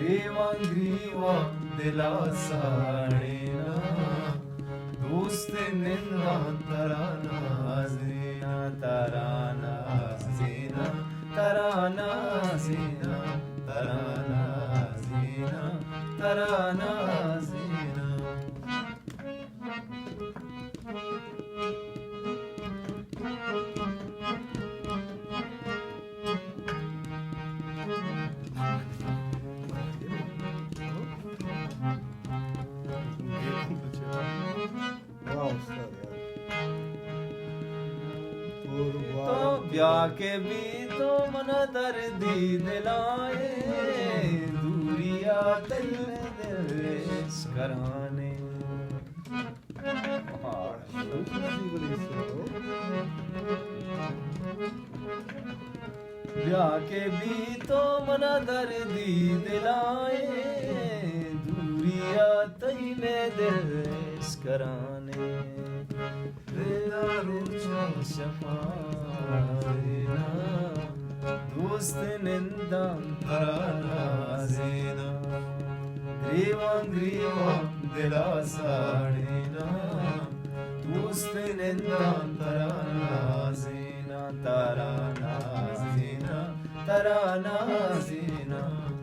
ग्रीवा दिला साडेना दोस्त निंदा तराना जीना तराना जीना तराना जीना तराना जीना तराना जीना तो ब्याह के भी तो मन दर्दी दिलाए दूरिया दिल कराने ब्याह के भी तो मन दर्दी दिलाए दूरिया तैले दिल कराने शफाना दोस्त निंदा तराना जीना ग्रीवा दिला साडेना दोस्त निंदा तराना जीना तराना जीना तराना जीना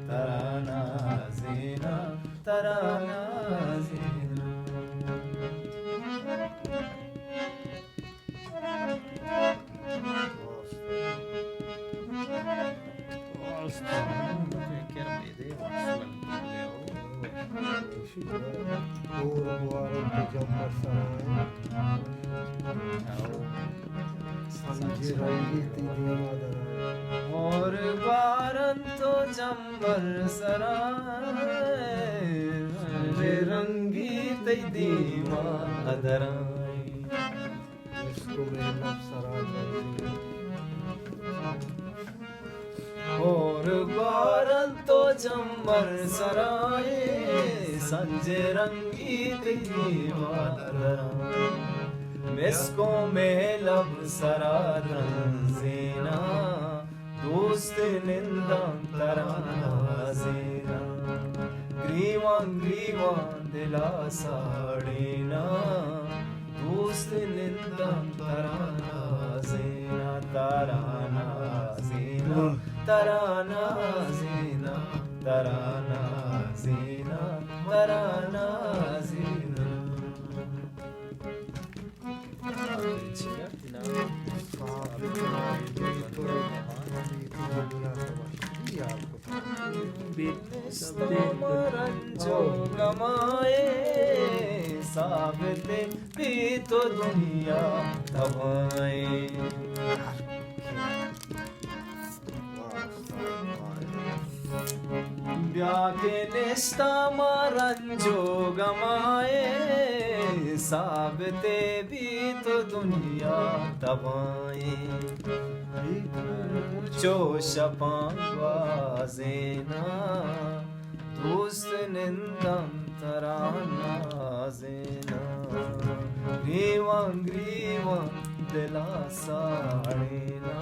तराना जीना तराना जीना और बारन तो जंबर सराय रंगी तई दीमा अदराई और बारन तो जंबर सराय संजय रंगी दीमा अदराई मिसको में लब सराधन जीना दोस्त निंदा तराना जीना ग्रीवा दिला साडेना दोस्त निंदा तराना जीना तराना जीना तराना जीना तराना जीना तराना जीना रंजो गमाए साबिते भी तो दुनिया दबाए ब्याह के निस्ता रंजो गमाए साबिते भी तो दुनिया दबाए जो शपांगवाजेना दोस्त निंदम तराना जेना ग्रीवा दिला साडेना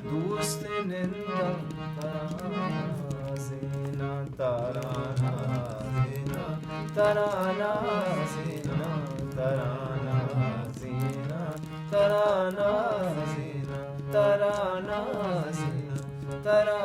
दोस्त निंदम तराना जेना तराना जेना तराना जेना तराना जेना तराना जेना तराना जेना तराना